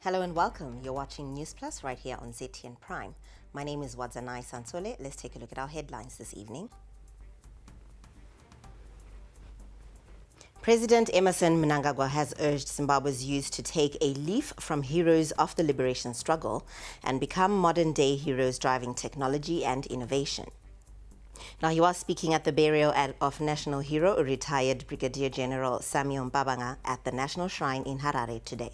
Hello and welcome. You're watching Newsplus right here on ZTN Prime. My name is Wadzanai Sansole. Let's take a look at our headlines this evening. President Emmerson Mnangagwa has urged Zimbabwe's youth to take a leaf from heroes of the liberation struggle and become modern-day heroes driving technology and innovation. Now, he was speaking at the burial of national hero, retired Brigadier General Samuel Mbabanga, at the National Shrine in Harare today.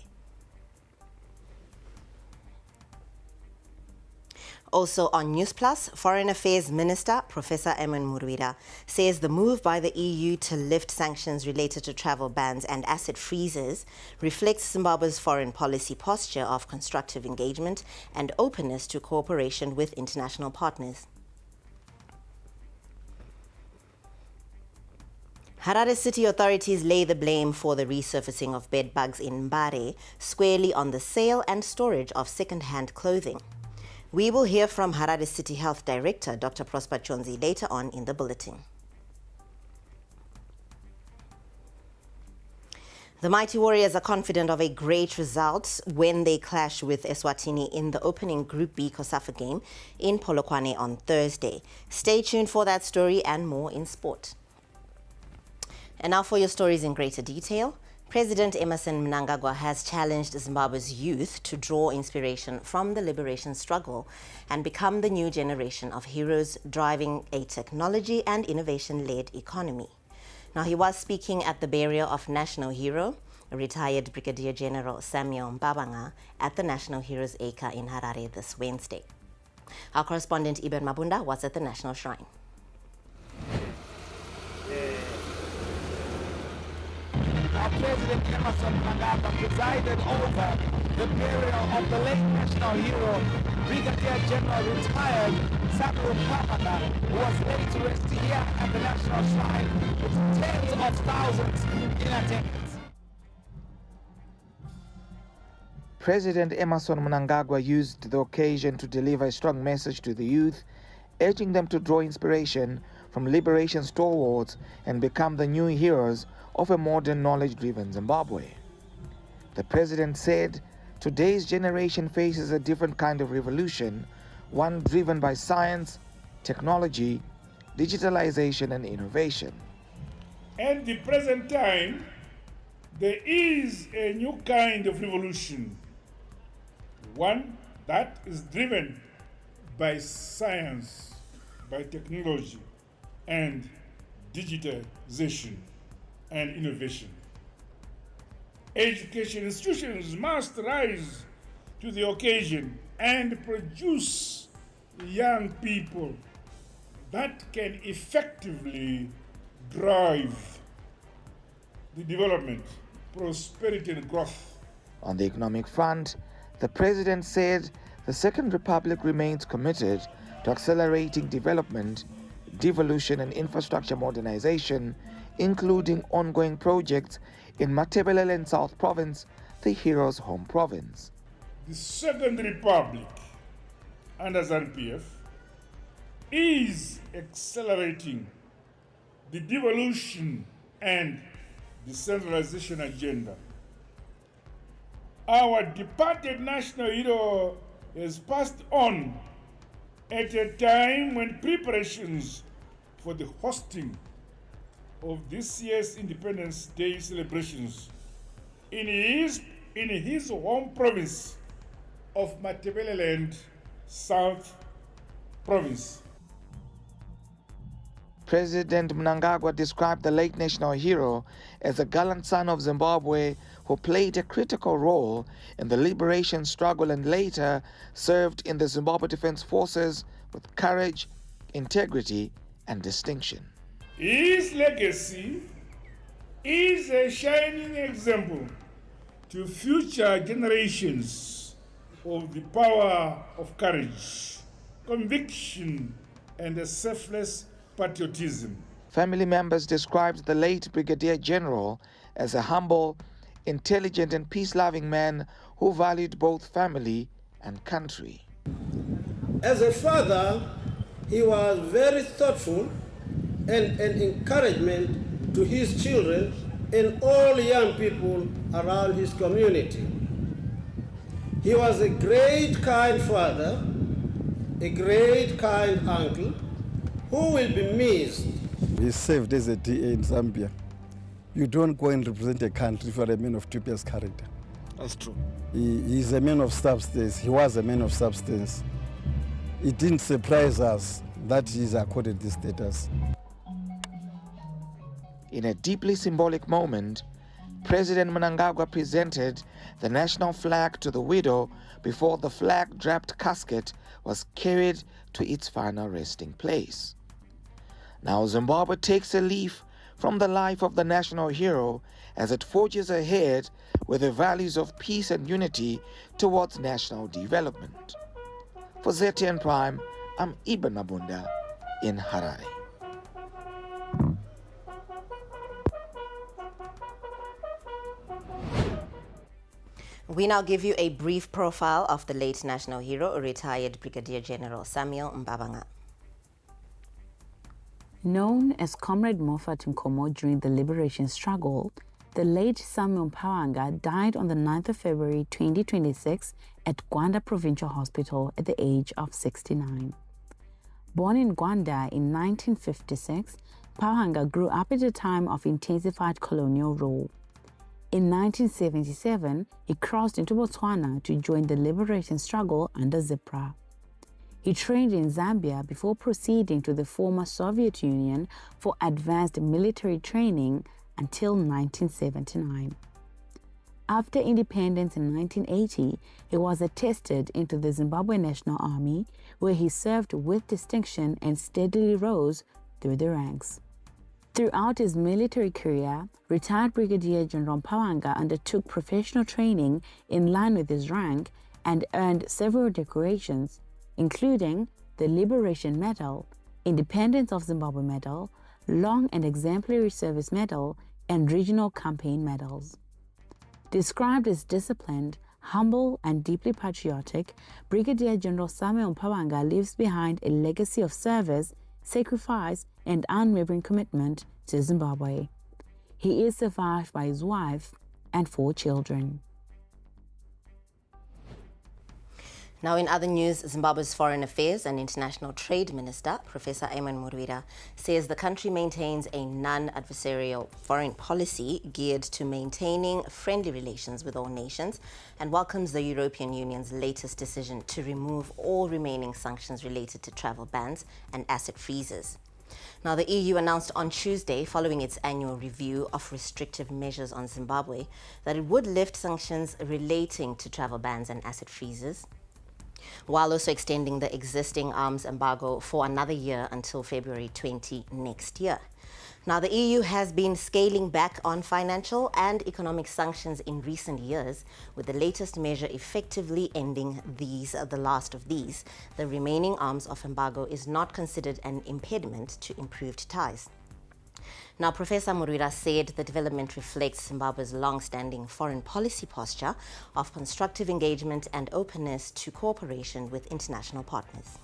Also on Newsplus, Foreign Affairs Minister Professor Eamon Murwira says the move by the EU to lift sanctions related to travel bans and asset freezes reflects Zimbabwe's foreign policy posture of constructive engagement and openness to cooperation with international partners. Harare city authorities lay the blame for the resurfacing of bed bugs in Mbare squarely on the sale and storage of second-hand clothing. We will hear from Harare City Health Director Dr. Prosper Chonzi later on in the bulletin. The Mighty Warriors are confident of a great result when they clash with Eswatini in the opening Group B COSAFA game in Polokwane on Thursday. Stay tuned for that story and more in sport. And now for your stories in greater detail. President Emmerson Mnangagwa has challenged Zimbabwe's youth to draw inspiration from the liberation struggle and become the new generation of heroes driving a technology and innovation-led economy. Now, he was speaking at the burial of national hero, retired Brigadier General Samuel Mbabanga, at the National Heroes Acre in Harare this Wednesday. Our correspondent Iben Mabunda was at the National Shrine. President Emmerson Mnangagwa presided over the burial of the late national hero, Brigadier General retired Samuel Mbabanga, who was laid to rest here at the National Shrine with tens of thousands in attendance. President Emmerson Mnangagwa used the occasion to deliver a strong message to the youth, urging them to draw inspiration from liberation stalwarts and become the new heroes of a modern, knowledge-driven Zimbabwe. The president said, today's generation faces a different kind of revolution, one driven by science, technology, digitalization, and innovation. At the present time, there is a new kind of revolution, one that is driven by science, by technology, and digitization and innovation. Education institutions must rise to the occasion and produce young people that can effectively drive the development, prosperity, and growth. On the economic front, the president said the Second Republic remains committed to accelerating development, devolution, and infrastructure modernization, including ongoing projects in Matabeleland South Province, the hero's home province. The Second Republic, under ZANU-PF, is accelerating the devolution and decentralization agenda. Our departed national hero has passed on at a time when preparations for the hosting of this year's Independence Day celebrations in his home province of Matabeleland South Province. President Mnangagwa described the late national hero as a gallant son of Zimbabwe who played a critical role in the liberation struggle and later served in the Zimbabwe Defense Forces with courage, integrity, and distinction. His legacy is a shining example to future generations of the power of courage, conviction, and a selfless patriotism. Family members described the late Brigadier General as a humble, intelligent, and peace-loving man who valued both family and country. As a father, he was very thoughtful and an encouragement to his children and all young people around his community. He was a great, kind father, a great, kind uncle, who will be missed. He served as a DA in Zambia. You don't go and represent a country if you are a man of dubious character. That's true. He's a man of substance. He was a man of substance. It didn't surprise us that he's accorded this status. In a deeply symbolic moment, President Mnangagwa presented the national flag to the widow before the flag-draped casket was carried to its final resting place. Now Zimbabwe takes a leaf from the life of the national hero as it forges ahead with the values of peace and unity towards national development. For ZTN Prime, I'm Ibn Abunda in Harare. We now give you a brief profile of the late national hero, retired Brigadier General Samuel Mbabanga. Known as Comrade Moffat Nkomo during the liberation struggle, the late Samuel Mbabanga died on the 9th of February 2026 at Gwanda Provincial Hospital at the age of 69. Born in Gwanda in 1956, Mbabanga grew up at a time of intensified colonial rule. In 1977, he crossed into Botswana to join the liberation struggle under ZIPRA. He trained in Zambia before proceeding to the former Soviet Union for advanced military training until 1979. After independence in 1980, he was attested into the Zimbabwe National Army, where he served with distinction and steadily rose through the ranks. Throughout his military career, retired Brigadier General Mbabanga undertook professional training in line with his rank and earned several decorations, including the Liberation Medal, Independence of Zimbabwe Medal, Long and Exemplary Service Medal, and Regional Campaign Medals. Described as disciplined, humble, and deeply patriotic, Brigadier General Samuel Mbabanga leaves behind a legacy of service, sacrifice, and unwavering commitment to Zimbabwe. He is survived by his wife and 4 children. Now in other news, Zimbabwe's Foreign Affairs and International Trade Minister, Professor Ayman Murwira, says the country maintains a non-adversarial foreign policy geared to maintaining friendly relations with all nations and welcomes the European Union's latest decision to remove all remaining sanctions related to travel bans and asset freezes. Now, the EU announced on Tuesday, following its annual review of restrictive measures on Zimbabwe, that it would lift sanctions relating to travel bans and asset freezes, while also extending the existing arms embargo for another year until February 20 next year. Now, the EU has been scaling back on financial and economic sanctions in recent years, with the latest measure effectively ending the last of these. The remaining arms of embargo is not considered an impediment to improved ties. Now, Professor Murwira said the development reflects Zimbabwe's long-standing foreign policy posture of constructive engagement and openness to cooperation with international partners.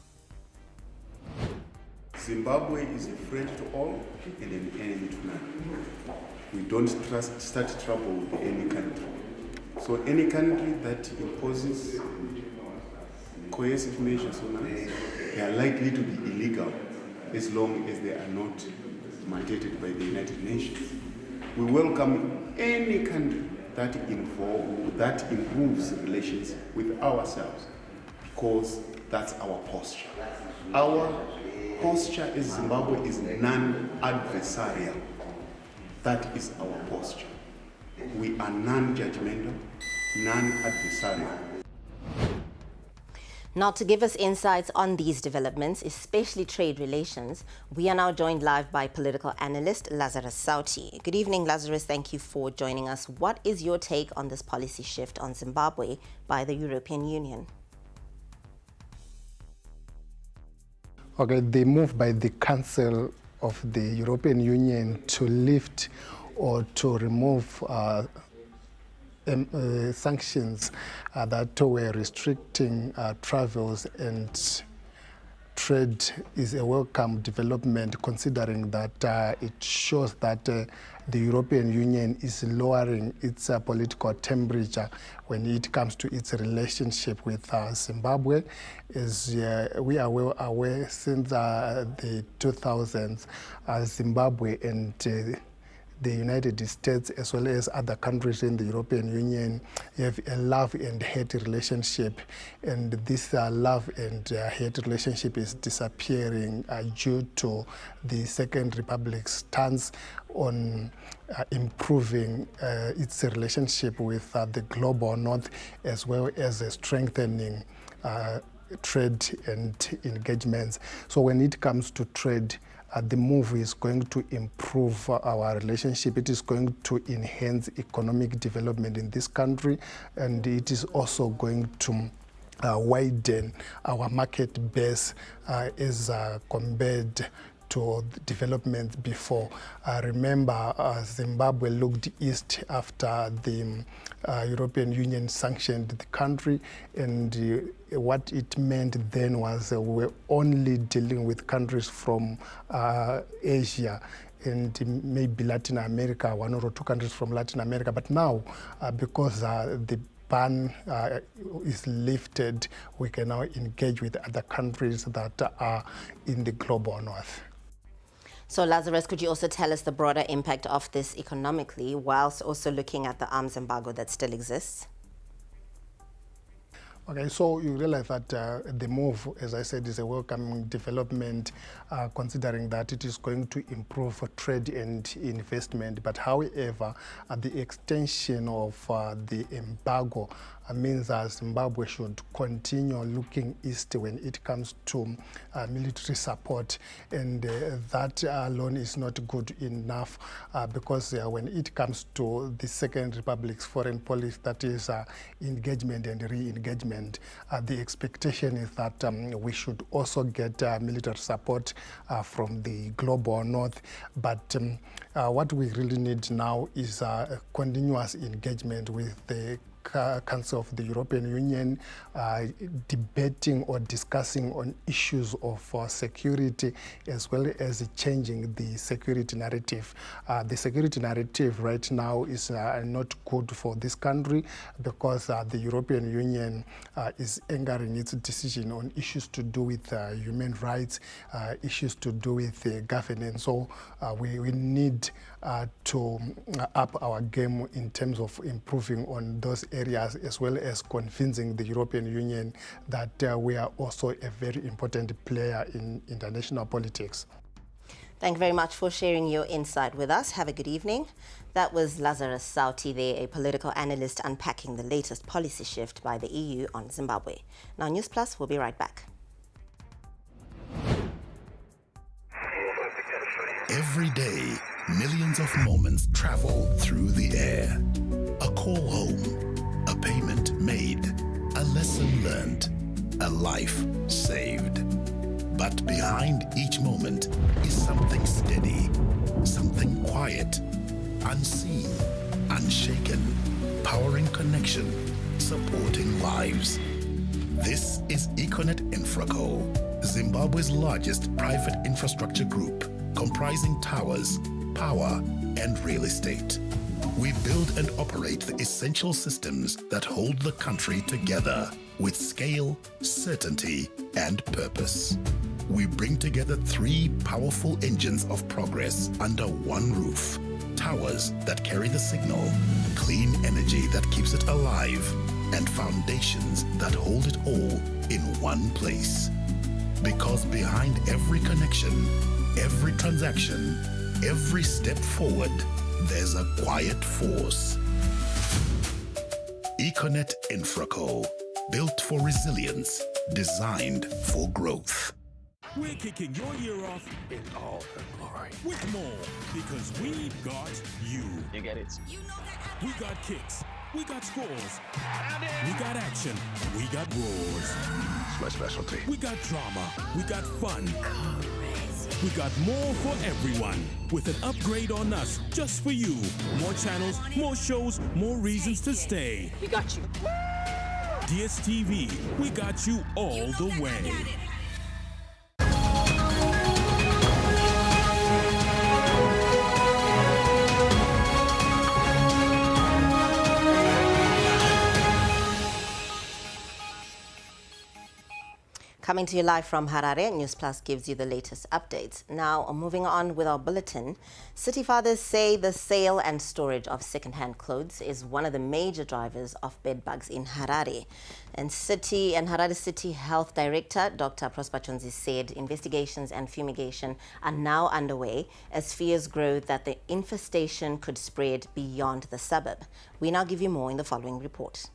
Zimbabwe is a friend to all and an enemy to none. We don't start trouble with any country. So any country that imposes coercive measures on us, they are likely to be illegal as long as they are not mandated by the United Nations. We welcome any country that improves relations with ourselves, because that's our posture. Our posture as Zimbabwe is non-adversarial. That is our posture. We are non-judgmental, non-adversarial. Now, to give us insights on these developments, especially trade relations, we are now joined live by political analyst Lazarus Sauti. Good evening, Lazarus. Thank you for joining us. What is your take on this policy shift on Zimbabwe by the European Union? Okay, the move by the Council of the European Union to lift or to remove sanctions that were restricting travels and trade is a welcome development, considering that it shows that the European Union is lowering its political temperature when it comes to its relationship with Zimbabwe. As we are well aware, since the 2000s, Zimbabwe and the United States, as well as other countries in the European Union, have a love and hate relationship. And this love and hate relationship is disappearing due to the Second Republic's stance on improving its relationship with the global north, as well as strengthening trade and engagements. So when it comes to trade, the move is going to improve our relationship. It is going to enhance economic development in this country, and it is also going to widen our market base as compared to development before. Remember, Zimbabwe looked east after the European Union sanctioned the country, and what it meant then was we were only dealing with countries from Asia and maybe Latin America, one or two countries from Latin America. But now, because the ban is lifted, we can now engage with other countries that are in the global north. So Lazarus, could you also tell us the broader impact of this economically, whilst also looking at the arms embargo that still exists? Okay, so you realize that the move, as I said, is a welcoming development, considering that it is going to improve trade and investment. But however, the extension of the embargo means that Zimbabwe should continue looking east when it comes to military support, and that alone is not good enough because when it comes to the Second Republic's foreign policy, that is engagement and re-engagement, the expectation is that we should also get military support from the global north. But what we really need now is a continuous engagement with the Council of the European Union, debating or discussing on issues of security, as well as changing the security narrative. The security narrative right now is not good for this country because the European Union is anchoring its decision on issues to do with human rights, issues to do with governance. So we need to up our game in terms of improving on those areas, as well as convincing the European Union that we are also a very important player in international politics. Thank you very much for sharing your insight with us. Have a good evening. That was Lazarus Sauti there, a political analyst unpacking the latest policy shift by the EU on Zimbabwe. Now, Newsplus will be right back. Every day, millions of moments travel through the air. A call home, a payment made, a lesson learned, a life saved. But behind each moment is something steady, something quiet, unseen, unshaken, powering connection, supporting lives. This is Econet Infraco, Zimbabwe's largest private infrastructure group, comprising towers, power, and real estate. We build and operate the essential systems that hold the country together with scale, certainty, and purpose. We bring together three powerful engines of progress under one roof. Towers that carry the signal, clean energy that keeps it alive, and foundations that hold it all in one place. Because behind every connection, every transaction, every step forward, there's a quiet force. Econet Infraco, built for resilience, designed for growth. We're kicking your year off in all her glory. With more, because we got you. You get it? You know that. We got kicks. We got scores. We got action. We got roars. It's my specialty. We got drama. We got fun. We got more for everyone, with an upgrade on us just for you. More channels, more shows, more reasons to stay. We got you. DSTV, we got you all the way. Coming to you live from Harare, Newsplus gives you the latest updates. Now, moving on with our bulletin, city fathers say the sale and storage of second-hand clothes is one of the major drivers of bedbugs in Harare. And Harare City Health Director, Dr. Prosper Chonzi, said investigations and fumigation are now underway as fears grow that the infestation could spread beyond the suburb. We now give you more in the following report.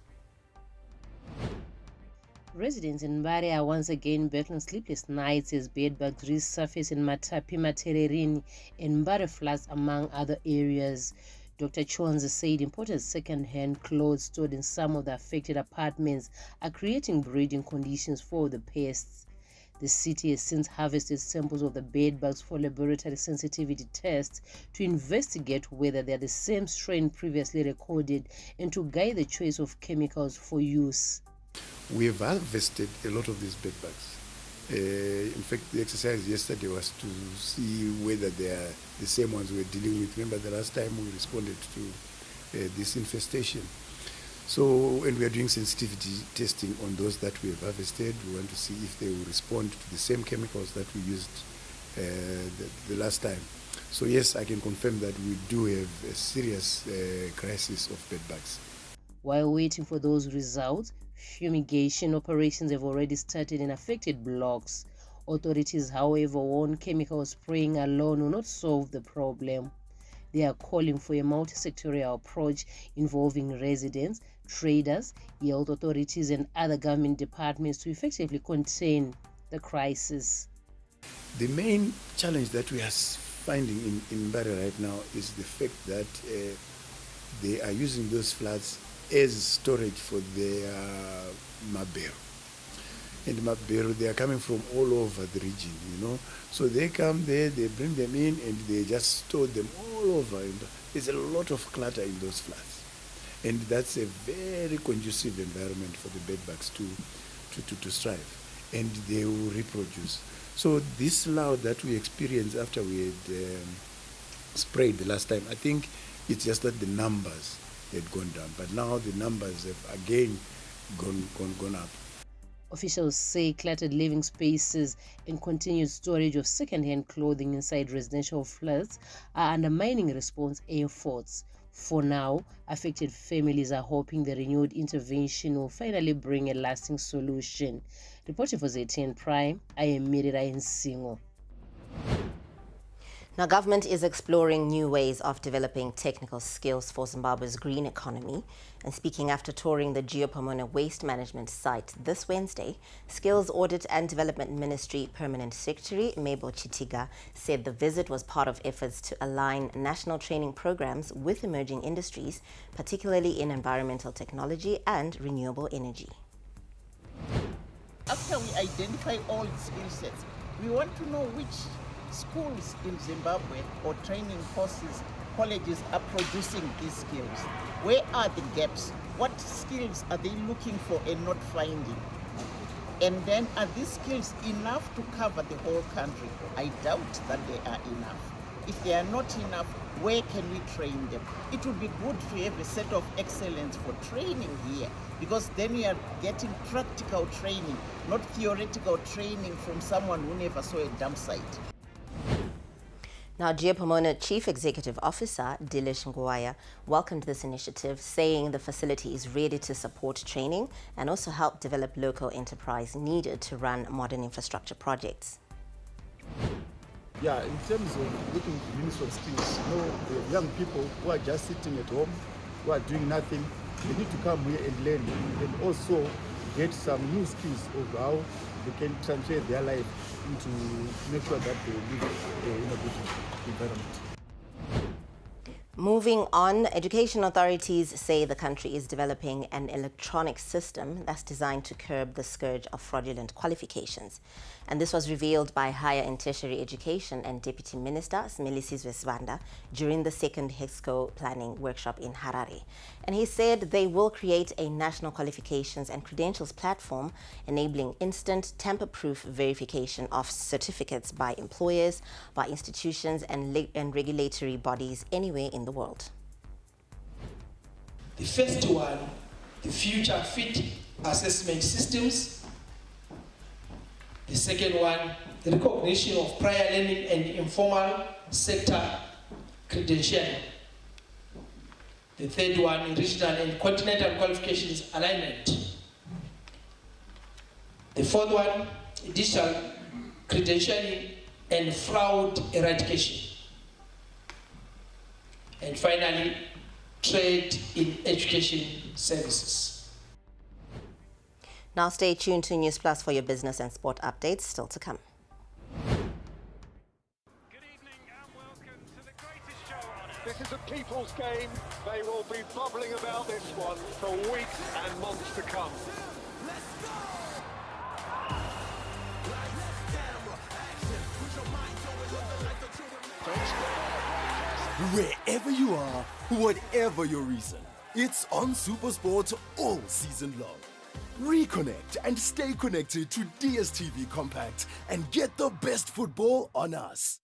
Residents in Mbare are once again battling sleepless nights as bedbugs resurface in Matapi, Matererini, and Mbare floods, among other areas. Dr. Chonzi said imported second-hand clothes stored in some of the affected apartments are creating breeding conditions for the pests. The city has since harvested samples of the bedbugs for laboratory sensitivity tests to investigate whether they are the same strain previously recorded and to guide the choice of chemicals for use. We have harvested a lot of these bedbugs. In fact, the exercise yesterday was to see whether they are the same ones we're dealing with. Remember the last time we responded to this infestation. So, and we are doing sensitivity testing on those that we have harvested. We want to see if they will respond to the same chemicals that we used the last time. So yes, I can confirm that we do have a serious crisis of bedbugs. While waiting for those results, fumigation operations have already started in affected blocks. Authorities, however, warn chemical spraying alone will not solve the problem. They are calling for a multi-sectorial approach involving residents, traders, health authorities, and other government departments to effectively contain the crisis. The main challenge that we are finding in Mbare right now is the fact that they are using those floods as storage for their mabero. And mabero, they are coming from all over the region, you know. So they come there, they bring them in, and they just store them all over. And there's a lot of clutter in those floods. And that's a very conducive environment for the bedbugs to strive. And they will reproduce. So this slough that we experienced after we had sprayed the last time, I think it's just that the numbers had gone down, but now the numbers have again gone up. Officials say cluttered living spaces and continued storage of second-hand clothing inside residential flats are undermining response efforts. For now, affected families are hoping the renewed intervention will finally bring a lasting solution. Reporting for ZTN Prime, I am Mirira Nsingo. Now, government is exploring new ways of developing technical skills for Zimbabwe's green economy. And speaking after touring the Geopomona waste management site this Wednesday, Skills Audit and Development Ministry Permanent Secretary Mabel Chitiga said the visit was part of efforts to align national training programs with emerging industries, particularly in environmental technology and renewable energy. After we identify all the skill sets, we want to know which schools in Zimbabwe or training courses, colleges are producing these skills. Where are the gaps? What skills are they looking for and not finding? And then are these skills enough to cover the whole country? I doubt that they are enough. If they are not enough, where can we train them? It would be good to have a set of excellence for training here, because then we are getting practical training, not theoretical training from someone who never saw a dump site. Now, Geopomona Chief Executive Officer Dilesh Ngwaya welcomed this initiative, saying the facility is ready to support training and also help develop local enterprise needed to run modern infrastructure projects. Yeah, in terms of looking at Ministry of Skills, you know, the young people who are just sitting at home, who are doing nothing, they need to come here and learn and also get some new skills of how they can transfer their life into make sure that they live in a good environment. Moving on, education authorities say the country is developing an electronic system that's designed to curb the scourge of fraudulent qualifications. And this was revealed by Higher and Tertiary Education and Deputy Minister Smelisizwe Sibanda during the second HEXCO planning workshop in Harare. And he said they will create a national qualifications and credentials platform enabling instant tamper-proof verification of certificates by employers, by institutions and regulatory bodies anywhere in the world. The first one, the future fit assessment systems, second one, the recognition of prior learning and informal sector credentialing. The third one, regional and continental qualifications alignment. The fourth one, digital credentialing and fraud eradication. And finally, trade in education services. Now stay tuned to Newsplus for your business and sport updates still to come. This is a people's game. They will be bubbling about this one for weeks and months to come. Wherever you are, whatever your reason, it's on SuperSport all season long. Reconnect and stay connected to DSTV Compact and get the best football on us.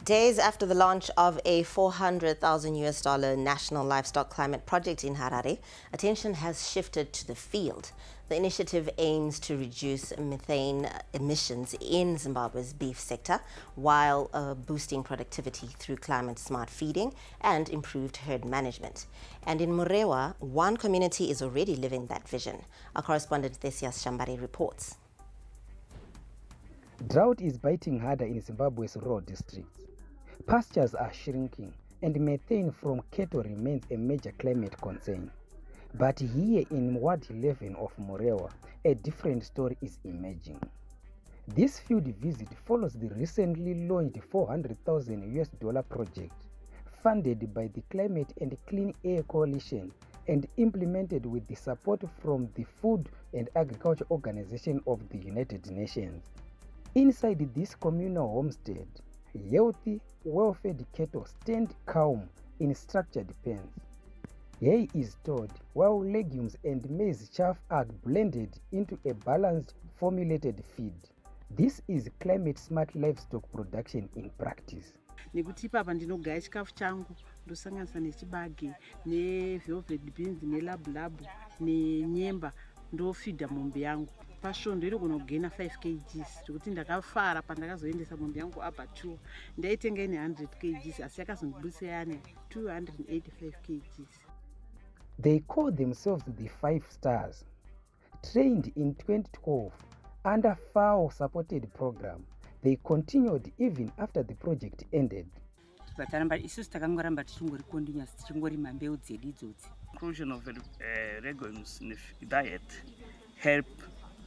Days after the launch of a $400,000 national livestock climate project in Harare, attention has shifted to the field. The initiative aims to reduce methane emissions in Zimbabwe's beef sector while boosting productivity through climate-smart feeding and improved herd management. And in Murewa, one community is already living that vision. Our correspondent Thesias Shambari reports. Drought is biting harder in Zimbabwe's rural districts. Pastures are shrinking and methane from cattle remains a major climate concern. But here in Ward 11 of Murewa, a different story is emerging. This field visit follows the recently launched $400,000 project funded by the Climate and Clean Air Coalition and implemented with the support from the Food and Agriculture Organization of the United Nations. Inside this communal homestead, healthy, well-fed cattle stand calm in structured pens. Hay is stored while legumes and maize chaff are blended into a balanced, formulated feed. This is climate-smart livestock production in practice. Nekuti papa ndinogaya chikafu changu ndosanganisa nechibage nevelvet beans nelabulabu nenyemba ndofidha mombe yangu. Pasvondo inogona kugena 5 kgs zvekuti ndakafara pandakazoendesa mombe yangu abattoir ndaitenga ine 100 kgs asi yakazondibudisa yani 285 kgs. They call themselves the 5 Stars. Trained in 2012 under FAO-supported program, they continued even after the project ended. Inclusion of legumes in the diet help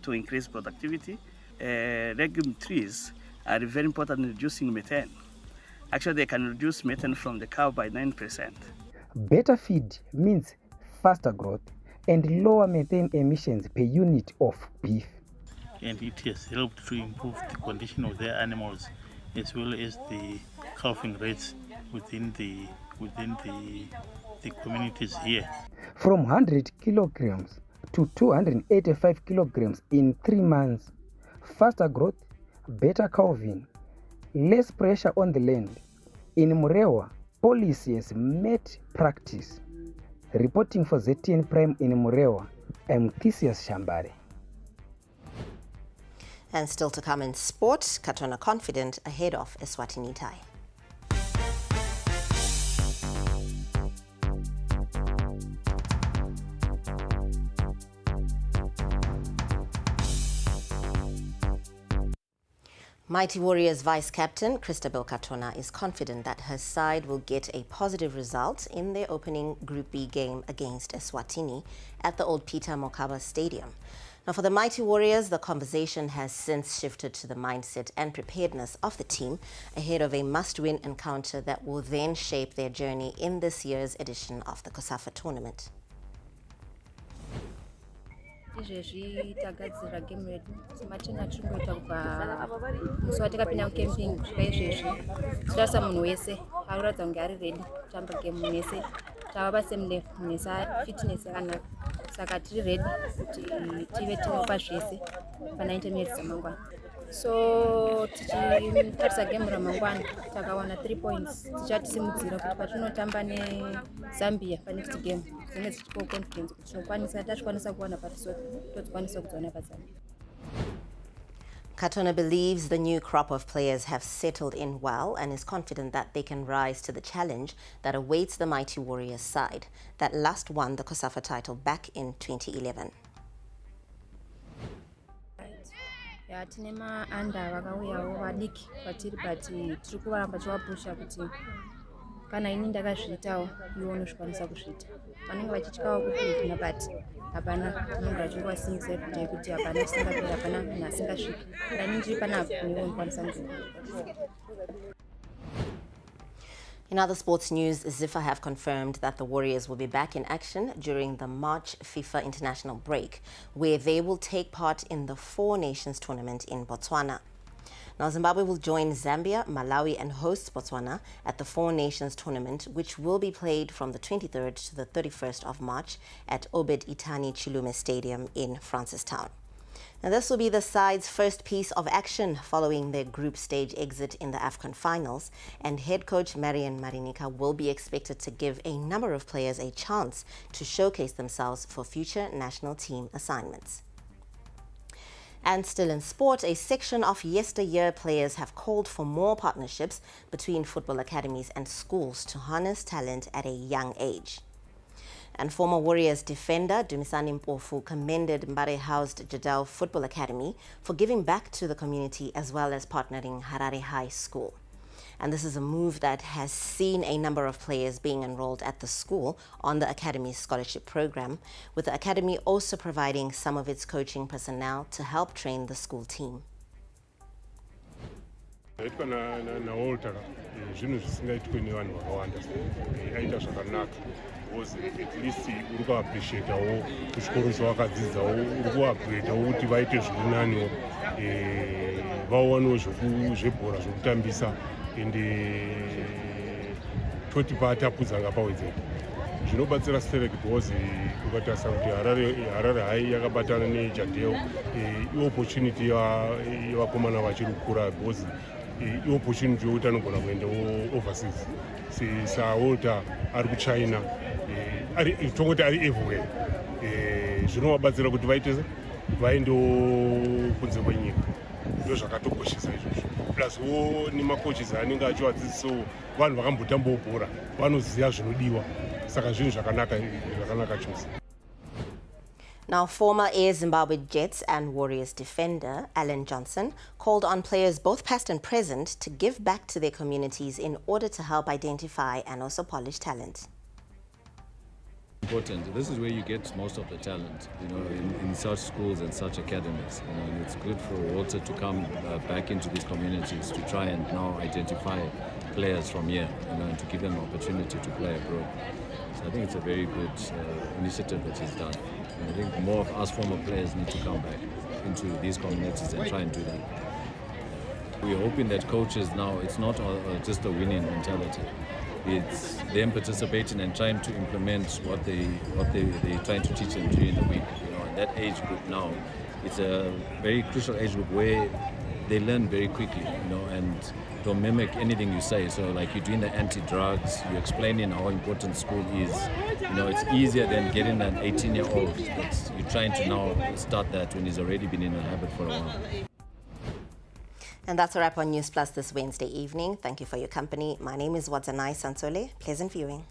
to increase productivity. Legume trees are very important in reducing methane. Actually, they can reduce methane from the cow by 9%. Better feed means faster growth and lower methane emissions per unit of beef. And it has helped to improve the condition of their animals as well as the calving rates within the communities here. From 100 kilograms to 285 kilograms in 3 months. Faster growth, better calving, less pressure on the land. In Murewa, policies met practice. Reporting for ZTN Prime in Murewa, I'm Thesias Shambari. And still to come in sport, Katona confident ahead of Eswatini tie. Mighty Warriors vice-captain Christabel Katona is confident that her side will get a positive result in their opening Group B game against Eswatini at the old Peter Mokaba Stadium. Now, for the Mighty Warriors, the conversation has since shifted to the mindset and preparedness of the team ahead of a must-win encounter that will then shape their journey in this year's edition of the COSAFA tournament. Izvezvi tagadzira game redu sematenga tiringoita kubva musi watakapinda mucamping kusvika izvezvi tirasa munhu wese akuratidza kunge ari ready kutamba game munhu wese tava pasemlef munhu wese fitness yakanaka saka tiri ready kuti tive tinopa zvese pa 90 minutes dzamangwana. so tichitarisa game ramangwana takawana 3 points tichatisimudzira kuti patinotamba nezambia panext game dzinenge dzichipo confidence kuti tinokwanisa tachikwanisa kuwana patisoto totokwanisa kudziwana pazambia. Katona believes the new crop of players have settled in well and is confident that they can rise to the challenge that awaits the mighty Warriors side that last won the COSAFA title back in 2011. Tine maanda vakauyawo vadiki patiri tiri kuvaramba tichivapusha kuti kana ini ndakazviitawo iwo unozvikwanisa kuzviita. Vanenge vachityawo kupinda but hapana, vanenge vachingovasimbisa kuti hapana chisingaperi, hapana munhu asingasviki. Dani ndiri panapa niwo unokwanisa kuzviita. In other sports news, ZIFA have confirmed that the Warriors will be back in action during the March FIFA international break, where they will take part in the Four Nations tournament in Botswana. Now, Zimbabwe will join Zambia, Malawi and host Botswana at the Four Nations tournament, which will be played from the 23rd to the 31st of March at Obed Itani Chilume Stadium in Francistown. Now, this will be the side's first piece of action following their group stage exit in the AFCON finals, and head coach Marian Marinika will be expected to give a number of players a chance to showcase themselves for future national team assignments. And still in sport, a section of yesteryear players have called for more partnerships between football academies and schools to harness talent at a young age. And former Warriors defender Dumisani Mpofu commended Mbare-housed Jadal Football Academy for giving back to the community as well as partnering Harare High School. And this is a move that has seen a number of players being enrolled at the school on the Academy's scholarship program, with the Academy also providing some of its coaching personnel to help train the school team. At least uri kuappreciatawo kuchikoro chavakadzidzawo uri kuapgradawo kuti vaite zvirinaniwo vawanewo zvebhora zvekutambisa ende toti patapudza ngapawedzeka zvinobatsira select because ukatarisa kuti Harare High yakabatana neJadel opportunity yevakomana vachiri kukura because opportunity yokuti anogona kuendawo overseas saWalter ari kuChina tongoti ari everywhere zvinovabatsira kuti vaendewo kunze kwenyika ndo zvakatokoshesa izvozvo pluswo nemacoaches anenge achivadzidzisawo vanhu vakambotambawo bhora vanoziva zvinodiwa saka zvinhu zvakanaka chose. Now, former Air Zimbabwe Jets and Warriors defender Alan Johnson called on players both past and present to give back to their communities in order to help identify and also polish talent. Important. This is where you get most of the talent, in such schools and such academies. And it's good for Walter to come back into these communities to try and now identify players from here, and to give them an opportunity to play abroad. So I think it's a very good initiative that he's done. And I think more of us former players need to come back into these communities and try and do that. We're hoping that coaches now, it's not just a winning mentality. It's them participating and trying to implement what they're trying to teach them during the week. And that age group now, it's a very crucial age group where they learn very quickly, and don't mimic anything you say. So like you're doing the anti-drugs, you're explaining how important school is. It's easier than getting an 18-year-old. You're trying to now start that when he's already been in a habit for a while. And that's a wrap on Newsplus this Wednesday evening. Thank you for your company. My name is Wadzanai Sansole. Pleasant viewing.